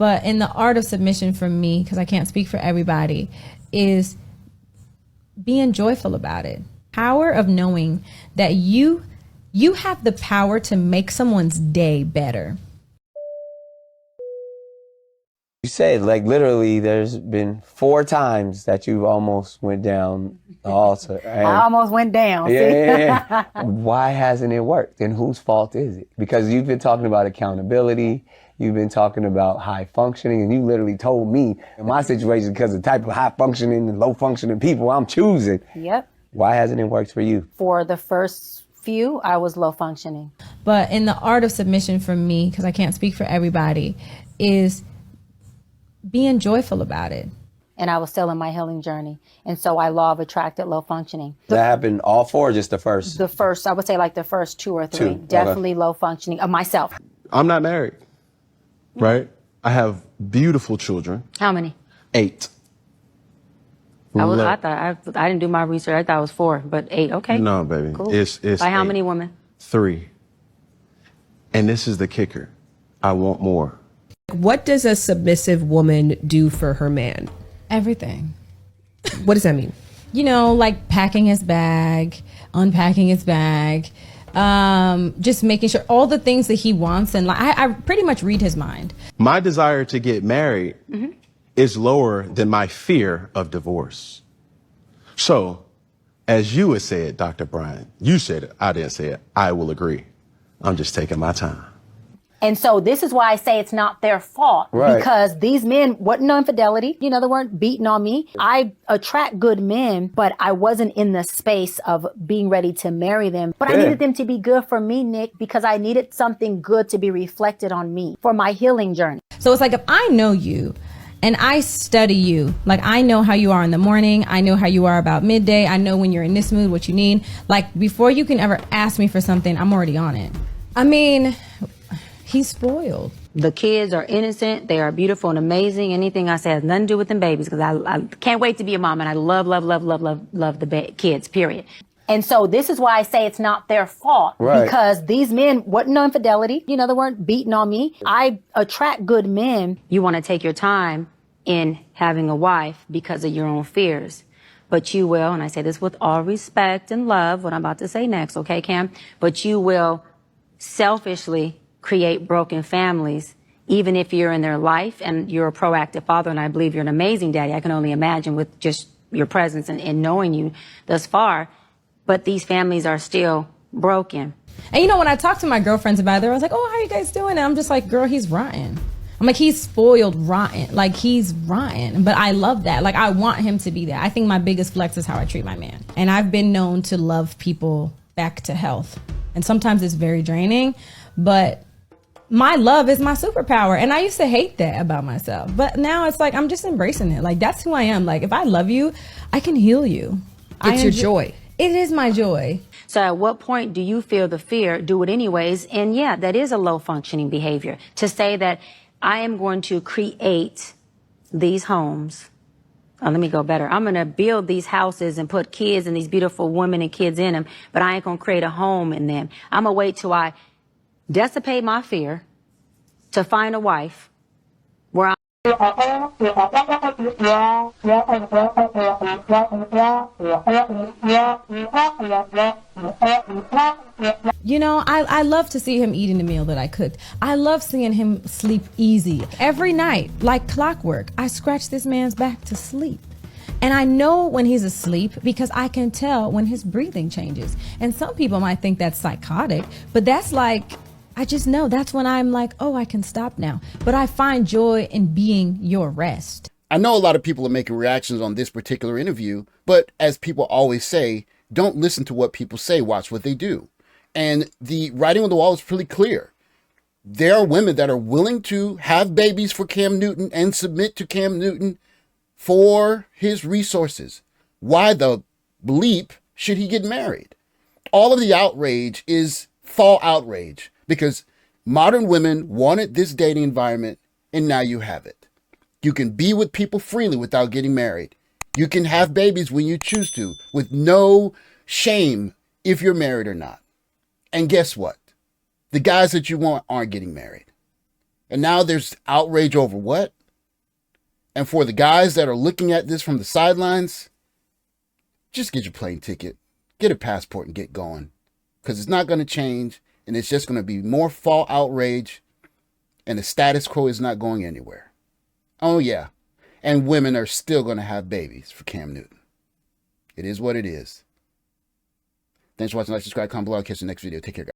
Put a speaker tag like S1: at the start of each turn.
S1: But in the art of submission for me, because I can't speak for everybody, is being joyful about it. Power of knowing that you have the power to make someone's day better.
S2: You said, like, literally, there's been 4 times that you almost went down the altar. And
S3: I almost went down.
S2: Yeah. Why hasn't it worked? And whose fault is it? Because you've been talking about accountability. You've been talking about high functioning. And you literally told me in my situation, because of the type of high functioning and low functioning people I'm choosing.
S3: Yep.
S2: Why hasn't it worked for you?
S3: For the first few, I was low functioning.
S1: But in the art of submission for me, because I can't speak for everybody, is being joyful about it.
S3: And I was still in my healing journey. And so I law of attracted low functioning.
S2: That happened all 4 or just the first?
S3: The first, I would say like the first 2 or 3. Definitely low functioning of myself.
S4: I'm not married, right? I have beautiful children.
S3: How many?
S4: 8.
S3: I didn't do my research. I thought it was 4, but 8. Okay.
S4: No, baby.
S3: Cool.
S4: It's
S3: By how
S4: 8.
S3: many women?
S4: 3. And this is the kicker. I want more.
S5: What does a submissive woman do for her man?
S1: Everything.
S5: What does that mean?
S1: You know, like packing his bag, unpacking his bag, just making sure all the things that he wants. And like, I pretty much read his mind.
S4: My desire to get married is lower than my fear of divorce. So, as you would say it, Dr. Bryant, you said it, I didn't say it, I will agree. I'm just taking my time.
S3: And so this is why I say it's not their fault.
S2: Right.
S3: Because these men wasn't no infidelity. You know, they weren't beating on me. I attract good men, but I wasn't in the space of being ready to marry them. But I needed them to be good for me, Nick, because I needed something good to be reflected on me for my healing journey.
S1: So it's like, if I know you and I study you, like I know how you are in the morning, I know how you are about midday, I know when you're in this mood, what you need. Like before you can ever ask me for something, I'm already on it. I mean, he's spoiled.
S3: The kids are innocent. They are beautiful and amazing. Anything I say has nothing to do with them babies, because I can't wait to be a mom, and I love the kids, period. And so this is why I say it's not their fault.
S2: Right.
S3: Because these men wasn't no infidelity. You know, they weren't beating on me. I attract good men. You want to take your time in having a wife because of your own fears. But you will, and I say this with all respect and love, what I'm about to say next, okay, Cam? But you will selfishly create broken families, even if you're in their life and you're a proactive father, and I believe you're an amazing daddy. I can only imagine with just your presence and knowing you thus far, but these families are still broken.
S1: And you know, when I talk to my girlfriends about it, I was like, oh, how are you guys doing? And I'm just like, girl, he's rotten. I'm like, he's spoiled rotten. Like, he's rotten. But I love that. Like, I want him to be that. I think my biggest flex is how I treat my man. And I've been known to love people back to health. And sometimes it's very draining, but my love is my superpower. And I used to hate that about myself. But now it's like, I'm just embracing it. Like, that's who I am. Like, if I love you, I can heal you.
S5: It's your joy.
S1: It is my joy.
S3: So at what point do you feel the fear, do it anyways? And yeah, that is a low functioning behavior. To say that I am going to create these homes. Let me go better. I'm going to build these houses and put kids and these beautiful women and kids in them, but I ain't going to create a home in them. I'm going to wait till I dissipate my fear to find a wife where I'm.
S1: You know, I love to see him eating the meal that I cooked. I love seeing him sleep easy. Every night, like clockwork, I scratch this man's back to sleep. And I know when he's asleep because I can tell when his breathing changes. And some people might think that's psychotic, but that's like, I just know that's when I'm like, oh, I can stop now. But I find joy in being your rest.
S6: I know a lot of people are making reactions on this particular interview, but as people always say, don't listen to what people say, watch what they do. And the writing on the wall is pretty clear. There are women that are willing to have babies for Cam Newton and submit to Cam Newton for his resources. Why the bleep should he get married? All of the outrage is fall outrage because modern women wanted this dating environment, and now you have it. You can be with people freely without getting married. You can have babies when you choose to, with no shame if you're married or not. And guess what? The guys that you want aren't getting married. And now there's outrage over what? And for the guys that are looking at this from the sidelines, just get your plane ticket, get a passport and get going. Because it's not going to change, and it's just going to be more fall outrage, and the status quo is not going anywhere. Oh yeah, and women are still going to have babies for Cam Newton. It is what it is. Thanks for watching. Like, subscribe, comment below. I'll catch you in the next video. Take care, guys.